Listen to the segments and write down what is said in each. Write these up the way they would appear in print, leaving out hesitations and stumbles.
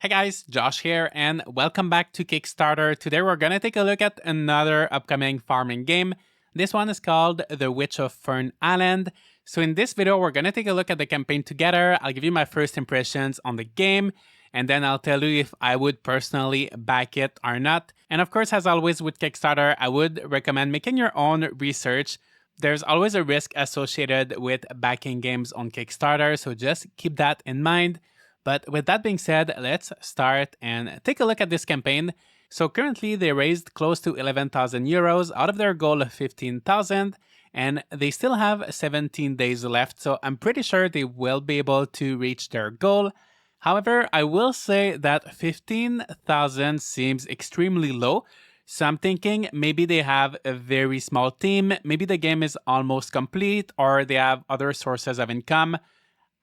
Hey guys, Josh here, and welcome back to Kickstarter. Today we're gonna take a look at another upcoming farming game. This one is called The Witch of Fern Island. So in this video, we're gonna take a look at the campaign together. I'll give you my first impressions on the game, and then I'll tell you if I would personally back it or not. And of course, as always with Kickstarter, I would recommend making your own research. There's always a risk associated with backing games on Kickstarter, so just keep that in mind. But with that being said, let's start and take a look at this campaign. So currently they raised close to 11,000 euros out of their goal of 15,000, and they still have 17 days left, so I'm pretty sure they will be able to reach their goal. However, I will say that 15,000 seems extremely low, so I'm thinking maybe they have a very small team, maybe the game is almost complete, or they have other sources of income.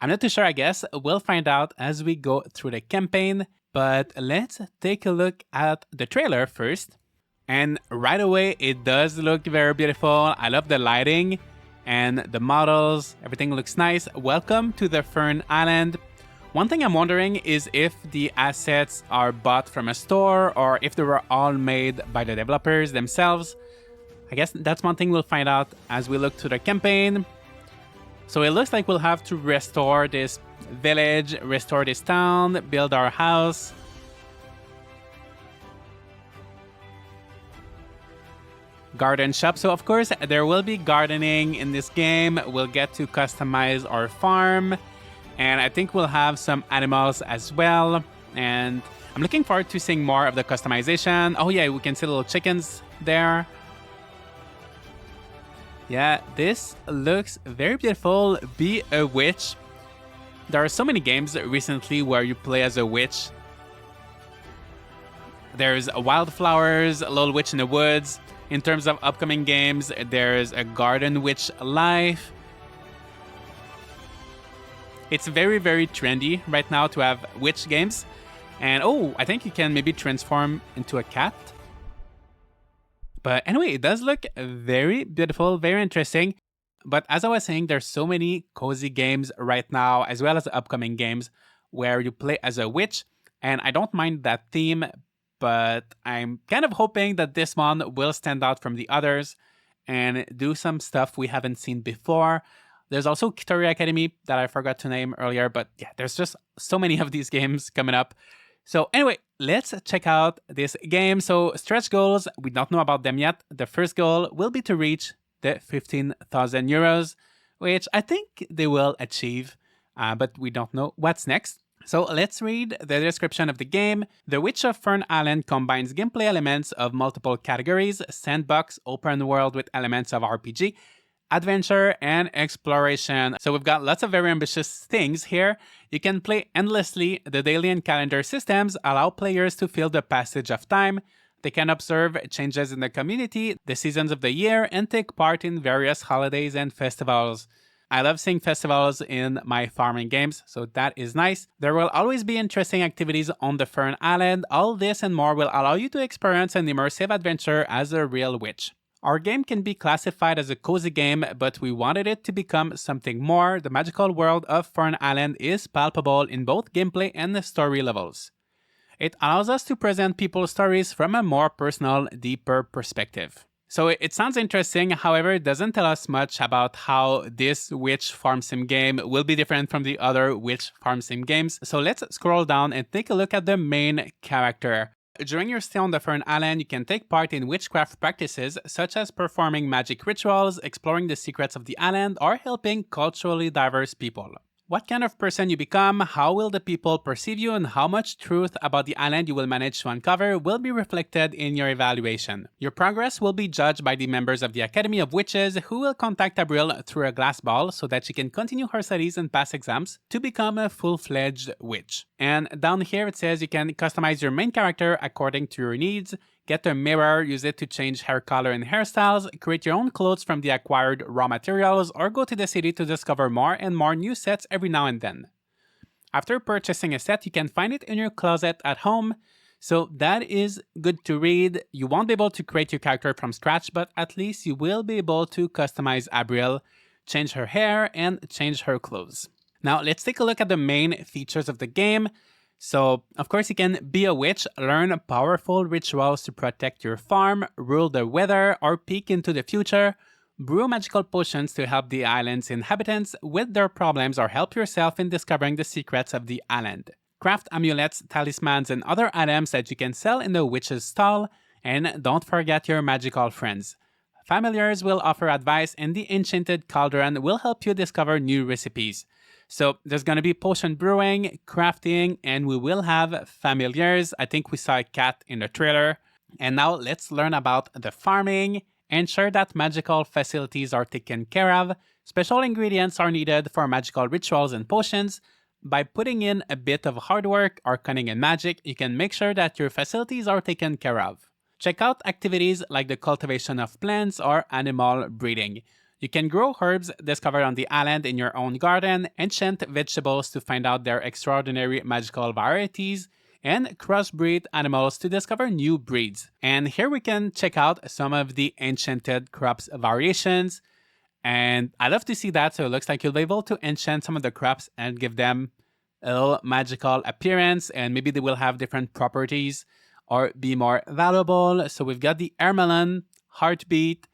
I'm not too sure, I guess. We'll find out as we go through the campaign, but let's take a look at the trailer first. And right away, it does look very beautiful. I love the lighting and the models. Everything looks nice. Welcome to the Fern Island. One thing I'm wondering is if the assets are bought from a store or if they were all made by the developers themselves. I guess that's one thing we'll find out as we look through the campaign. So it looks like we'll have to restore this village, restore this town, build our house. Garden shop. So of course there will be gardening in this game. We'll get to customize our farm. And I think we'll have some animals as well. And I'm looking forward to seeing more of the customization. Oh yeah, we can see little chickens there. Yeah, this looks very beautiful. Be a witch. There are so many games recently where you play as a witch. There's Wildflowers, a Little Witch in the Woods. In terms of upcoming games, there's a Garden Witch Life. It's very, very trendy right now to have witch games. And oh, I think you can maybe transform into a cat. But anyway, it does look very beautiful, very interesting. But as I was saying, there's so many cozy games right now, as well as upcoming games where you play as a witch. And I don't mind that theme, but I'm kind of hoping that this one will stand out from the others and do some stuff we haven't seen before. There's also Alchemy that I forgot to name earlier, but yeah, there's just so many of these games coming up. So anyway, let's check out this game. So stretch goals, we don't know about them yet. The first goal will be to reach the 15,000 euros, which I think they will achieve, but we don't know what's next. So let's read the description of the game. The Witch of Fern Island combines gameplay elements of multiple categories, sandbox, open world with elements of RPG, adventure, and exploration. So we've got lots of very ambitious things here. You can play endlessly. The daily and calendar systems allow players to feel the passage of time. They can observe changes in the community, the seasons of the year, and take part in various holidays and festivals. I love seeing festivals in my farming games, so that is nice. There will always be interesting activities on the Fern Island. All this and more will allow you to experience an immersive adventure as a real witch. Our game can be classified as a cozy game, but we wanted it to become something more. The magical world of Fern Island is palpable in both gameplay and story levels. It allows us to present people's stories from a more personal, deeper perspective. So it sounds interesting, however, it doesn't tell us much about how this witch farm sim game will be different from the other witch farm sim games. So let's scroll down and take a look at the main character. During your stay on the Fern Island, you can take part in witchcraft practices such as performing magic rituals, exploring the secrets of the island, or helping culturally diverse people. What kind of person you become, how will the people perceive you, and how much truth about the island you will manage to uncover will be reflected in your evaluation. Your progress will be judged by the members of the Academy of Witches, who will contact Avril through a glass ball so that she can continue her studies and pass exams to become a full-fledged witch. And down here it says you can customize your main character according to your needs, get a mirror, use it to change hair color and hairstyles, create your own clothes from the acquired raw materials, or go to the city to discover more and more new sets every now and then. After purchasing a set, you can find it in your closet at home. So that is good to read. You won't be able to create your character from scratch, but at least you will be able to customize Avril, change her hair, and change her clothes. Now let's take a look at the main features of the game. So, of course, you can be a witch, learn powerful rituals to protect your farm, rule the weather, or peek into the future, brew magical potions to help the island's inhabitants with their problems, or help yourself in discovering the secrets of the island. Craft amulets, talismans, and other items that you can sell in the witch's stall, and don't forget your magical friends. Familiars will offer advice, and the Enchanted Cauldron will help you discover new recipes. So there's going to be potion brewing, crafting, and we will have familiars. I think we saw a cat in the trailer. And now let's learn about the farming. Ensure that magical facilities are taken care of. Special ingredients are needed for magical rituals and potions. By putting in a bit of hard work or cunning and magic, you can make sure that your facilities are taken care of. Check out activities like the cultivation of plants or animal breeding. You can grow herbs discovered on the island in your own garden, enchant vegetables to find out their extraordinary magical varieties, and crossbreed animals to discover new breeds. And here we can check out some of the enchanted crops variations. And I love to see that, so it looks like you'll be able to enchant some of the crops and give them a little magical appearance, and maybe they will have different properties or be more valuable. So we've got the air melon, heartbeat,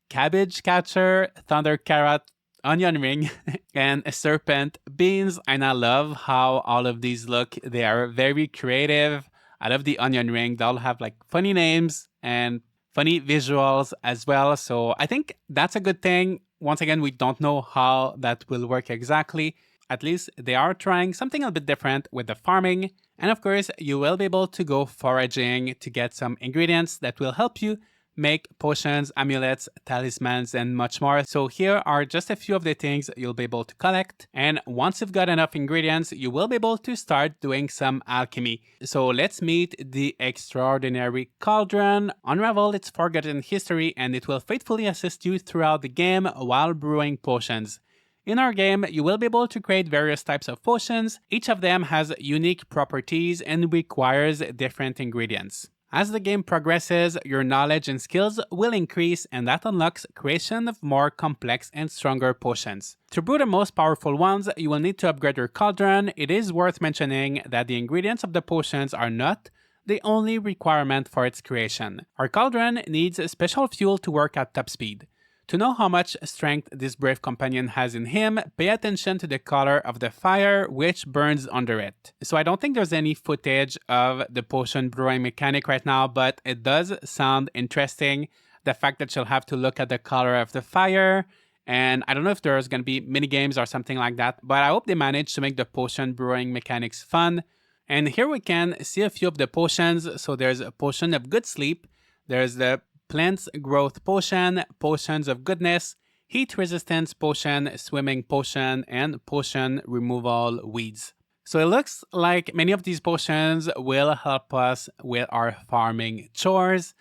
cabbage catcher, thunder carrot, onion ring, and a serpent beans. And I love how all of these look. They are very creative. I love the onion ring. They'll have like funny names and funny visuals as well. So I think that's a good thing. Once again, we don't know how that will work exactly. At least they are trying something a bit different with the farming. And of course, you will be able to go foraging to get some ingredients that will help you make potions, amulets, talismans, and much more. So here are just a few of the things you'll be able to collect. And once you've got enough ingredients, you will be able to start doing some alchemy. So let's meet the extraordinary cauldron. Unravel its forgotten history, and it will faithfully assist you throughout the game while brewing potions. In our game, you will be able to create various types of potions. Each of them has unique properties and requires different ingredients. As the game progresses, your knowledge and skills will increase, and that unlocks creation of more complex and stronger potions. To brew the most powerful ones, you will need to upgrade your cauldron. It is worth mentioning that the ingredients of the potions are not the only requirement for its creation. Our cauldron needs special fuel to work at top speed. To know how much strength this brave companion has in him, pay attention to the color of the fire which burns under it. So I don't think there's any footage of the potion brewing mechanic right now, but it does sound interesting. The fact that you'll have to look at the color of the fire, and I don't know if there's going to be mini games or something like that, but I hope they manage to make the potion brewing mechanics fun. And here we can see a few of the potions. So there's a potion of good sleep, there's the Plants Growth Potion, Potions of Goodness, Heat Resistance Potion, Swimming Potion, and Potion Removal Weeds. So it looks like many of these potions will help us with our farming chores,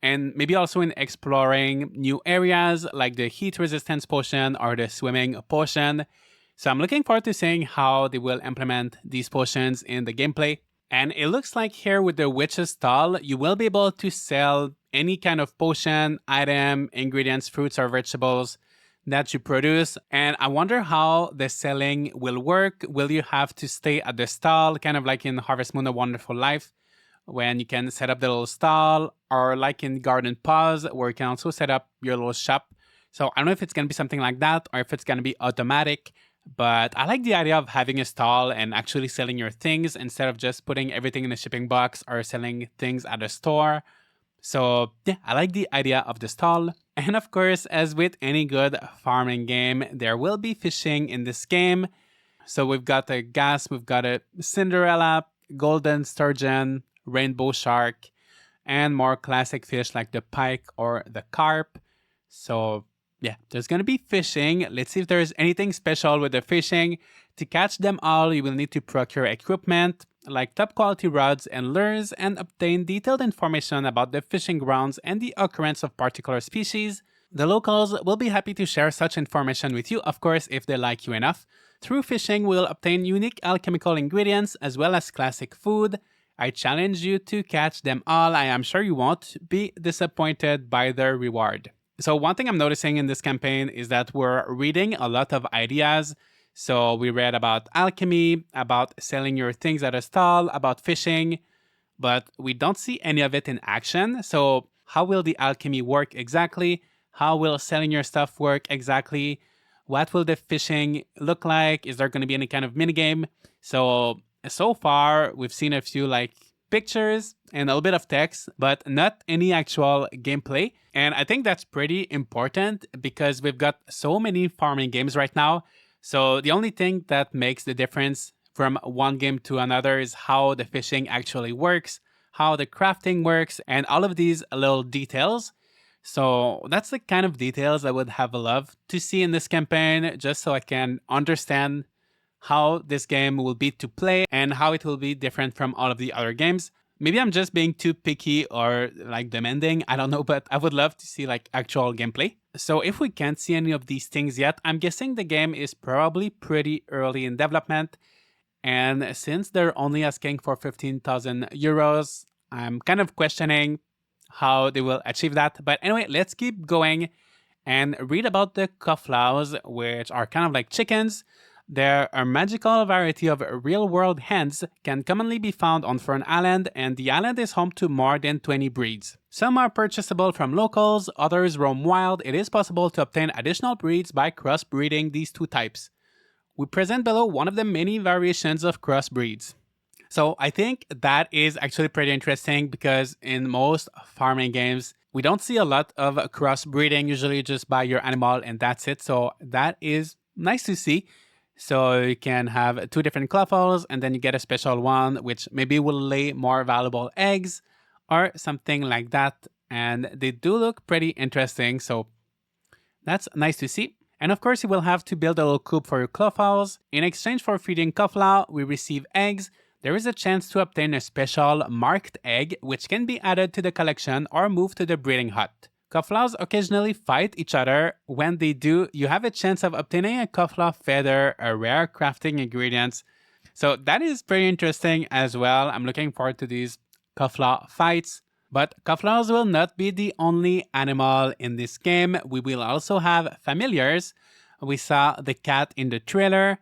and maybe also in exploring new areas like the Heat Resistance Potion or the Swimming Potion. So I'm looking forward to seeing how they will implement these potions in the gameplay. And it looks like here with the Witch's Stall, you will be able to sell any kind of potion, item, ingredients, fruits, or vegetables that you produce. And I wonder how the selling will work. Will you have to stay at the stall, kind of like in Harvest Moon: A Wonderful Life, when you can set up the little stall, or like in Garden Paws, where you can also set up your little shop? So I don't know if it's going to be something like that, or if it's going to be automatic. But I like the idea of having a stall and actually selling your things instead of just putting everything in a shipping box or selling things at a store. So yeah, I like the idea of the stall. And of course, as with any good farming game, there will be fishing in this game. So we've got a gas, we've got a Cinderella, golden sturgeon, rainbow shark, and more classic fish like the pike or the carp. So yeah, there's going to be fishing. Let's see if there's anything special with the fishing. To catch them all, you will need to procure equipment like top quality rods and lures and obtain detailed information about the fishing grounds and the occurrence of particular species. The locals will be happy to share such information with you, of course, if they like you enough. Through fishing, we'll obtain unique alchemical ingredients as well as classic food. I challenge you to catch them all. I am sure you won't be disappointed by their reward. So one thing I'm noticing in this campaign is that we're reading a lot of ideas. So we read about alchemy, about selling your things at a stall, about fishing, but we don't see any of it in action. So how will the alchemy work exactly? How will selling your stuff work exactly? What will the fishing look like? Is there going to be any kind of minigame? So far, we've seen a few like pictures and a little bit of text, but not any actual gameplay. And I think that's pretty important because we've got so many farming games right now. So the only thing that makes the difference from one game to another is how the fishing actually works, how the crafting works, and all of these little details. So that's the kind of details I would have loved to see in this campaign, just so I can understand how this game will be to play and how it will be different from all of the other games. Maybe I'm just being too picky or like demanding, I don't know, but I would love to see like actual gameplay. So if we can't see any of these things yet, I'm guessing the game is probably pretty early in development. And since they're only asking for 15,000 euros, I'm kind of questioning how they will achieve that. But anyway, let's keep going and read about the Cuflows, which are kind of like chickens. They're a magical variety of real-world hens, can commonly be found on Fern Island, and the island is home to more than 20 breeds. Some are purchasable from locals, others roam wild. It is possible to obtain additional breeds by crossbreeding these two types. We present below one of the many variations of crossbreeds. So I think that is actually pretty interesting because in most farming games, we don't see a lot of crossbreeding, usually just buy your animal and that's it. So that is nice to see. So you can have two different Cuflows and then you get a special one, which maybe will lay more valuable eggs or something like that. And they do look pretty interesting. So that's nice to see. And of course, you will have to build a little coop for your Cuflows. In exchange for feeding Cuflow, we receive eggs. There is a chance to obtain a special marked egg, which can be added to the collection or moved to the breeding hut. Cuflows occasionally fight each other. When they do, you have a chance of obtaining a Cuflow feather, a rare crafting ingredient. So that is pretty interesting as well. I'm looking forward to these Cuflow fights. But Cuflows will not be the only animal in this game. We will also have familiars. We saw the cat in the trailer.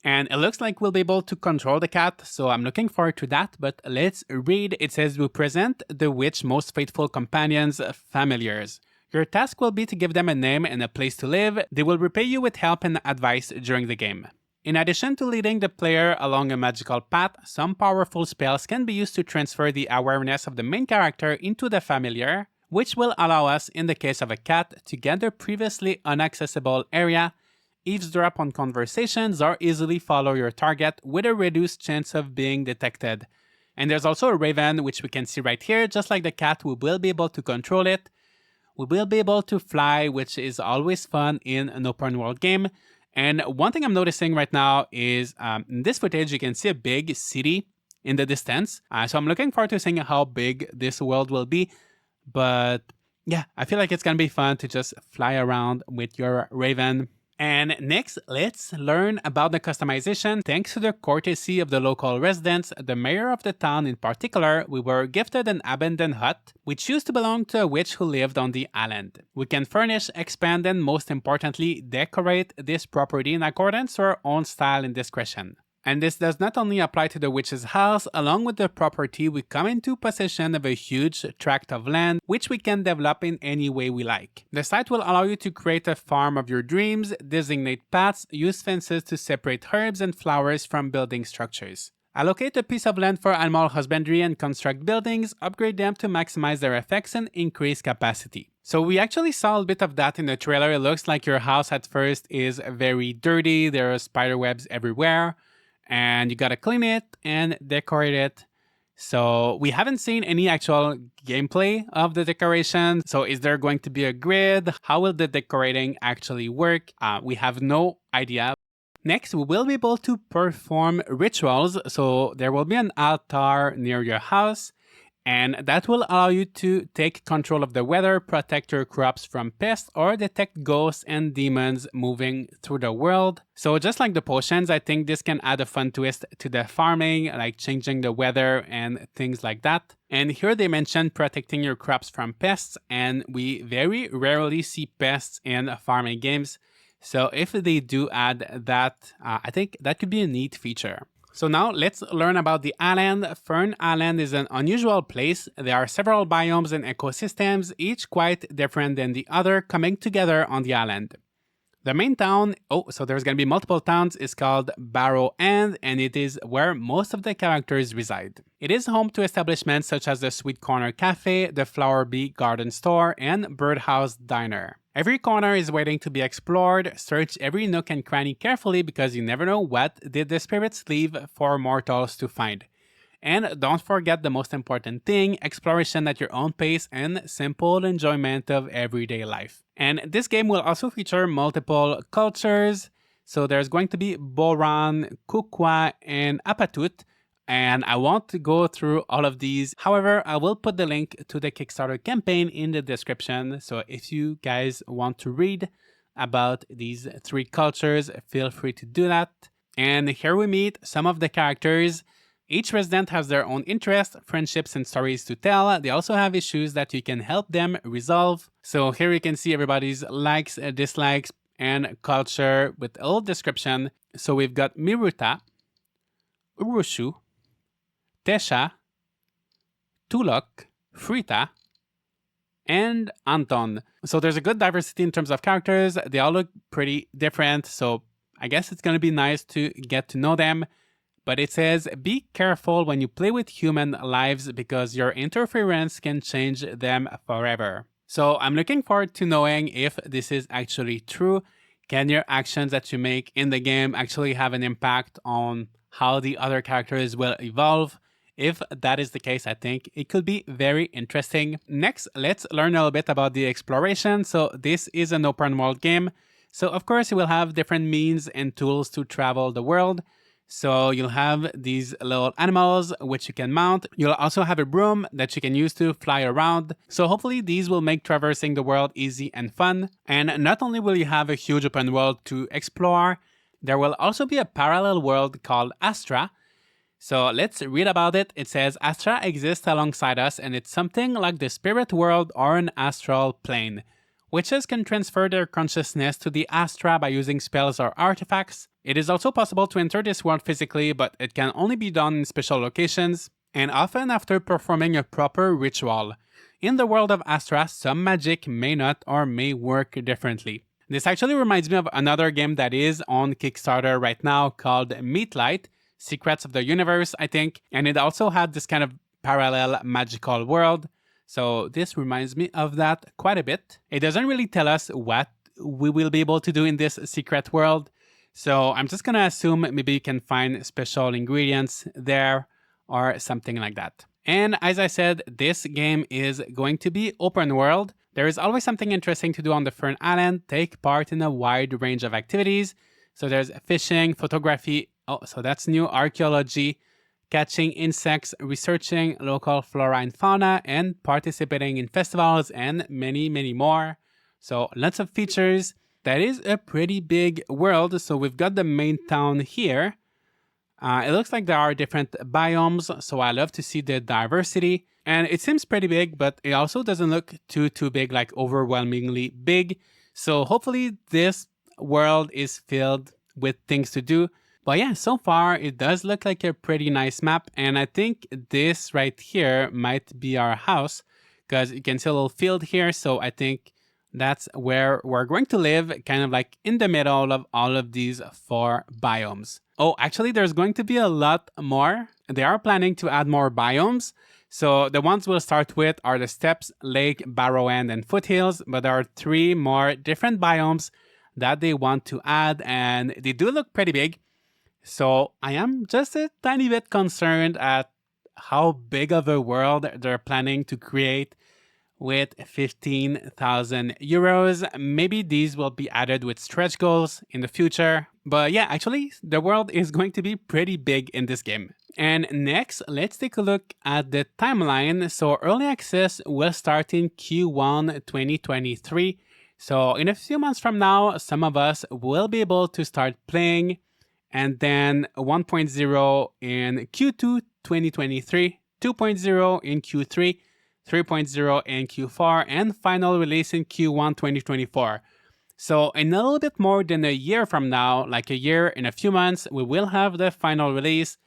And it looks like we'll be able to control the cat, so I'm looking forward to that. But let's read. It says, we present the witch most faithful companions, familiars. Your task will be to give them a name and a place to live. They will repay you with help and advice during the game. In addition to leading the player along a magical path, some powerful spells can be used to transfer the awareness of the main character into the familiar, which will allow us, in the case of a cat, to get the previously inaccessible area, eavesdrop on conversations, or easily follow your target with a reduced chance of being detected. And there's also a raven, which we can see right here. Just like the cat, we will be able to control it. We will be able to fly, which is always fun in an open world game. And one thing I'm noticing right now is in this footage, you can see a big city in the distance. So I'm looking forward to seeing how big this world will be. But yeah, I feel like it's going to be fun to just fly around with your raven. And next, let's learn about the customization. Thanks to the courtesy of the local residents, the mayor of the town in particular, we were gifted an abandoned hut, which used to belong to a witch who lived on the island. We can furnish, expand, and most importantly, decorate this property in accordance to our own style and discretion. And this does not only apply to the witch's house. Along with the property, we come into possession of a huge tract of land, which we can develop in any way we like. The site will allow you to create a farm of your dreams, designate paths, use fences to separate herbs and flowers from building structures. Allocate a piece of land for animal husbandry and construct buildings, upgrade them to maximize their effects and increase capacity. So we actually saw a bit of that in the trailer. It looks like your house at first is very dirty, there are spider webs everywhere. And you gotta clean it and decorate it. So we haven't seen any actual gameplay of the decoration. So is there going to be a grid? How will the decorating actually work? We have no idea. Next, we will be able to perform rituals. So there will be an altar near your house. And that will allow you to take control of the weather, protect your crops from pests, or detect ghosts and demons moving through the world. So just like the potions, I think this can add a fun twist to the farming, like changing the weather and things like that. And here they mention protecting your crops from pests, and we very rarely see pests in farming games. So if they do add that, I think that could be a neat feature. So now let's learn about the island. Fern Island is an unusual place. There are several biomes and ecosystems, each quite different than the other, coming together on the island. The main town, so there's going to be multiple towns, is called Barrow End, and it is where most of the characters reside. It is home to establishments such as the Sweet Corner Cafe, the Flower Bee Garden Store, and Birdhouse Diner. Every corner is waiting to be explored. Search every nook and cranny carefully because you never know what did the spirits leave for mortals to find. And don't forget the most important thing, exploration at your own pace and simple enjoyment of everyday life. And this game will also feature multiple cultures. So there's going to be Boran, Kukwa, and Apatut. And I won't go through all of these. However, I will put the link to the Kickstarter campaign in the description. So if you guys want to read about these 3 cultures, feel free to do that. And here we meet some of the characters. Each resident has their own interests, friendships, and stories to tell. They also have issues that you can help them resolve. So here you can see everybody's likes, dislikes, and culture with a little description. So we've got Miruta, Urushu, Tesha, Tulok, Frita, and Anton. So there's a good diversity in terms of characters. They all look pretty different. So I guess it's going to be nice to get to know them. But it says, be careful when you play with human lives because your interference can change them forever. So I'm looking forward to knowing if this is actually true. Can your actions that you make in the game actually have an impact on how the other characters will evolve? If that is the case, I think it could be very interesting. Next, let's learn a little bit about the exploration. So this is an open world game. So of course, you will have different means and tools to travel the world. So you'll have these little animals which you can mount. You'll also have a broom that you can use to fly around. So hopefully these will make traversing the world easy and fun. And not only will you have a huge open world to explore, there will also be a parallel world called Astra. So let's read about it. It says, Astra exists alongside us and it's something like the spirit world or an astral plane. Witches can transfer their consciousness to the Astra by using spells or artifacts. It is also possible to enter this world physically, but it can only be done in special locations, and often after performing a proper ritual. In the world of Astra, some magic may not or may work differently. This actually reminds me of another game that is on Kickstarter right now called Meatlight, Secrets of the Universe, I think, and it also had this kind of parallel magical world. So this reminds me of that quite a bit. It doesn't really tell us what we will be able to do in this secret world. So I'm just going to assume maybe you can find special ingredients there or something like that. And as I said, this game is going to be open world. There is always something interesting to do on the Fern Island. Take part in a wide range of activities. So there's fishing, photography. Oh, so that's new. Archaeology, catching insects, researching local flora and fauna, and participating in festivals and many, many more. So lots of features. That is a pretty big world. So we've got the main town here. It looks like there are different biomes, so I love to see the diversity. And it seems pretty big, but it also doesn't look too big, like overwhelmingly big. So hopefully this world is filled with things to do. But yeah, so far it does look like a pretty nice map. And I think this right here might be our house because you can see a little field here. So I think that's where we're going to live, kind of like in the middle of all of these 4 biomes. Oh, actually, there's going to be a lot more. They are planning to add more biomes. So the ones we'll start with are the Steppes, Lake, Barrow End, and Foothills. But there are 3 more different biomes that they want to add, and they do look pretty big. So I am just a tiny bit concerned at how big of a world they're planning to create with 15,000 euros. Maybe these will be added with stretch goals in the future. But yeah, actually, the world is going to be pretty big in this game. And next, let's take a look at the timeline. So early access will start in Q1 2023. So in a few months from now, some of us will be able to start playing. And then 1.0 in Q2 2023, 2.0 in Q3, 3.0 in Q4, and final release in Q1 2024. So in a little bit more than a year from now, like a year in a few months, we will have the final release.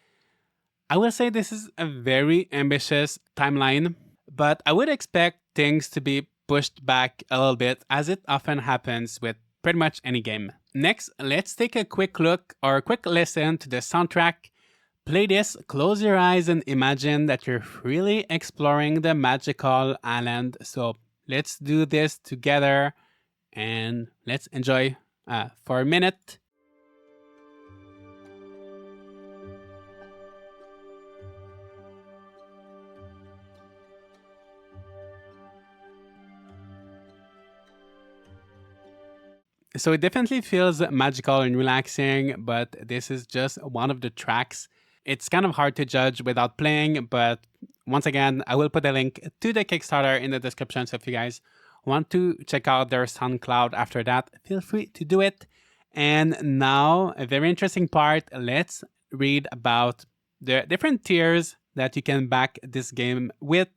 I will say this is a very ambitious timeline, but I would expect things to be pushed back a little bit, as it often happens with pretty much any game. Next, let's take a quick look or a quick listen to the soundtrack. Play this, close your eyes, and imagine that you're freely exploring the magical island. So let's do this together and let's enjoy for a minute. So it definitely feels magical and relaxing, but this is just one of the tracks. It's kind of hard to judge without playing, but once again, I will put a link to the Kickstarter in the description. So if you guys want to check out their SoundCloud after that, feel free to do it. And now, a very interesting part, let's read about the different tiers that you can back this game with.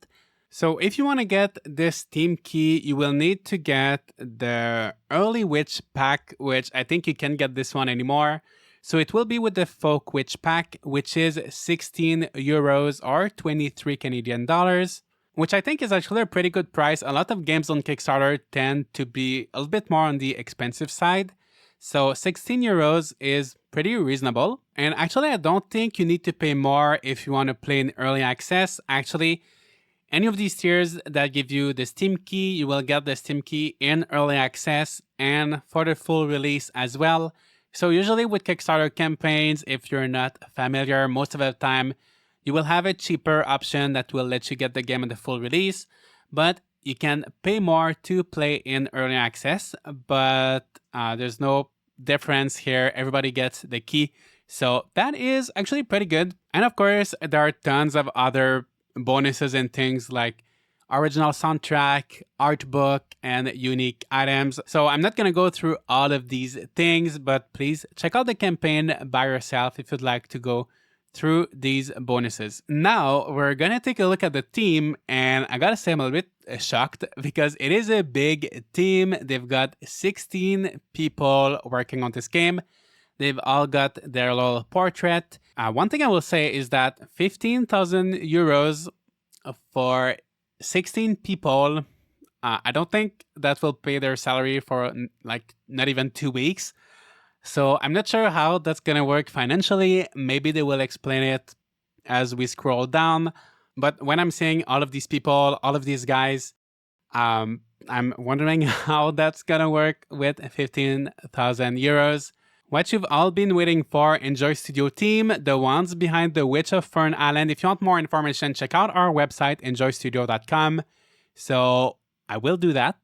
So if you want to get this Steam key, you will need to get the Early Witch pack, which I think you can't get this one anymore. So it will be with the Folk Witch pack, which is 16 euros or 23 Canadian dollars, which I think is actually a pretty good price. A lot of games on Kickstarter tend to be a little bit more on the expensive side. So 16 euros is pretty reasonable. And actually, I don't think you need to pay more if you want to play in early access. Actually, any of these tiers that give you the Steam key, you will get the Steam key in early access and for the full release as well. So usually with Kickstarter campaigns, if you're not familiar, most of the time you will have a cheaper option that will let you get the game in the full release, but you can pay more to play in early access, but there's no difference here. Everybody gets the key. So that is actually pretty good. And of course, there are tons of other bonuses and things like original soundtrack, art book, and unique items. So I'm not going to go through all of these things, but please check out the campaign by yourself if you'd like to go through these bonuses. Now we're going to take a look at the team, and I gotta say I'm a little bit shocked because it is a big team. They've got 16 people working on this game. They've all got their little portrait. One thing I will say is that 15,000 euros for 16 people, I don't think that will pay their salary for like not even 2 weeks. So I'm not sure how that's going to work financially. Maybe they will explain it as we scroll down. But when I'm seeing all of these people, all of these guys, I'm wondering how that's going to work with 15,000 euros. What you've all been waiting for, Enjoy Studio team, the ones behind the Witch of Fern Island. If you want more information, check out our website, enjoystudio.com. So I will do that.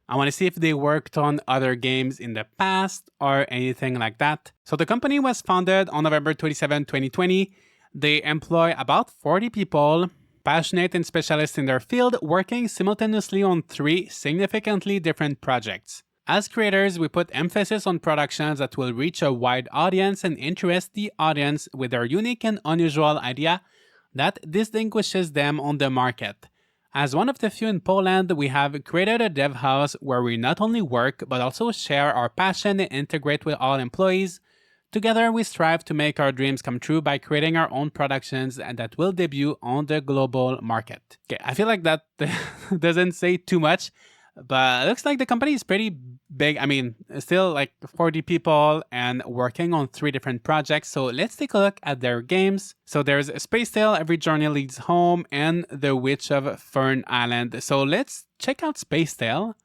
I want to see if they worked on other games in the past or anything like that. So the company was founded on November 27, 2020. They employ about 40 people, passionate and specialists in their field, working simultaneously on 3 significantly different projects. As creators, we put emphasis on productions that will reach a wide audience and interest the audience with their unique and unusual idea that distinguishes them on the market. As one of the few in Poland, we have created a dev house where we not only work but also share our passion and integrate with all employees. Together, we strive to make our dreams come true by creating our own productions that will debut on the global market. Okay, I feel like that doesn't say too much, but it looks like the company is pretty big. I mean, still like 40 people and working on 3 different projects. So let's take a look at their games. So there's Space Tale, Every Journey Leads Home, and The Witch of Fern Island. So let's check out Space Tale.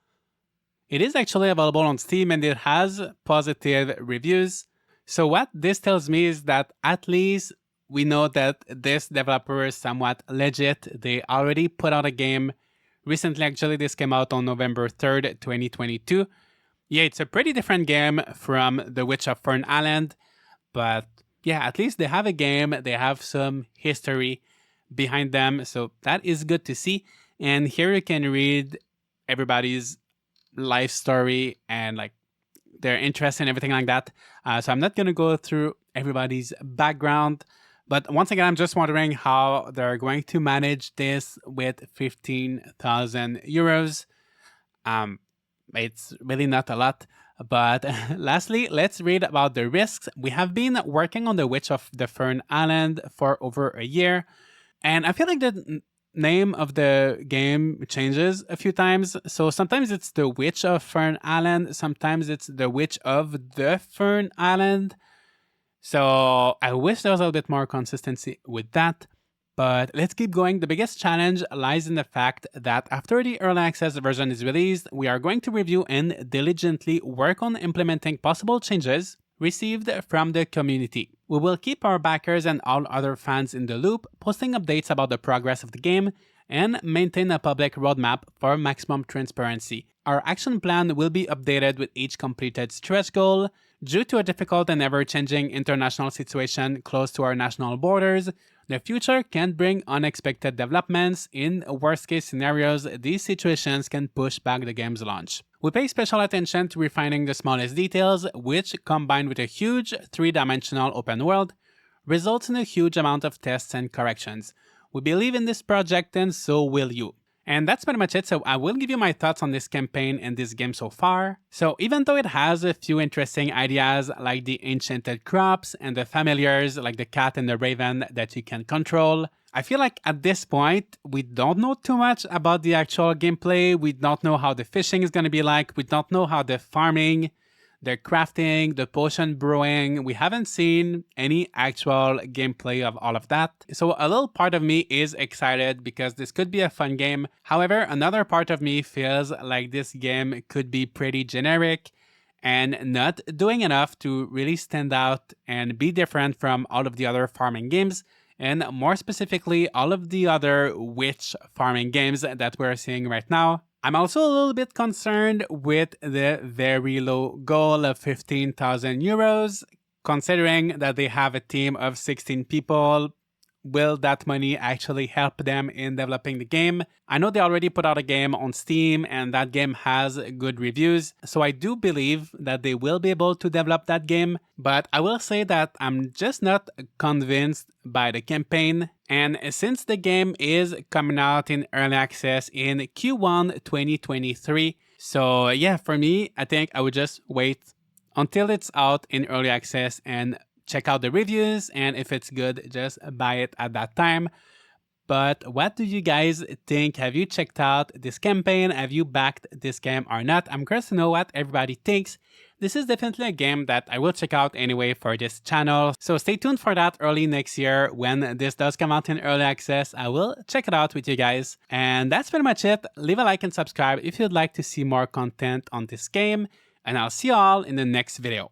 It is actually available on Steam and it has positive reviews. So what this tells me is that at least we know that this developer is somewhat legit. They already put out a game recently. Actually, this came out on November 3rd, 2022. Yeah, it's a pretty different game from The Witch of Fern Island, but yeah, at least they have a game. They have some history behind them, so that is good to see. And here you can read everybody's life story and like their interests and everything like that. So I'm not going to go through everybody's background, but once again, I'm just wondering how they're going to manage this with 15,000 euros. It's really not a lot. But lastly, let's read about the risks. We have been working on the Witch of the Fern Island for over a year, and I feel like the name of the game changes a few times. So sometimes it's the Witch of Fern Island, sometimes it's the Witch of the Fern Island. So I wish there was a little bit more consistency with that. But let's keep going. The biggest challenge lies in the fact that after the early access version is released, we are going to review and diligently work on implementing possible changes received from the community. We will keep our backers and all other fans in the loop, posting updates about the progress of the game, and maintain a public roadmap for maximum transparency. Our action plan will be updated with each completed stretch goal. Due to a difficult and ever-changing international situation close to our national borders, the future can bring unexpected developments. In worst-case scenarios, these situations can push back the game's launch. We pay special attention to refining the smallest details, which, combined with a huge three-dimensional open world, results in a huge amount of tests and corrections. We believe in this project and so will you. And that's pretty much it, so I will give you my thoughts on this campaign and this game so far. So even though it has a few interesting ideas like the enchanted crops and the familiars like the cat and the raven that you can control, I feel like at this point we don't know too much about the actual gameplay. We don't know how the fishing is going to be like, we don't know how the farming, the crafting, the potion brewing, we haven't seen any actual gameplay of all of that. So a little part of me is excited because this could be a fun game. However, another part of me feels like this game could be pretty generic and not doing enough to really stand out and be different from all of the other farming games, and more specifically, all of the other witch farming games that we're seeing right now. I'm also a little bit concerned with the very low goal of 15,000 euros, considering that they have a team of 16 people. Will that money actually help them in developing the game? I know they already put out a game on Steam and that game has good reviews, so I do believe that they will be able to develop that game, but I will say that I'm just not convinced by the campaign. And since the game is coming out in early access in Q1 2023, so yeah, for me, I think I would just wait until it's out in early access and check out the reviews, and if it's good, just buy it at that time. But what do you guys think? Have you checked out this campaign? Have you backed this game or not? I'm curious to know what everybody thinks. This is definitely a game that I will check out anyway for this channel, so stay tuned for that early next year. When this does come out in early access, I will check it out with you guys. And that's pretty much it. Leave a like and subscribe if you'd like to see more content on this game, and I'll see you all in the next video.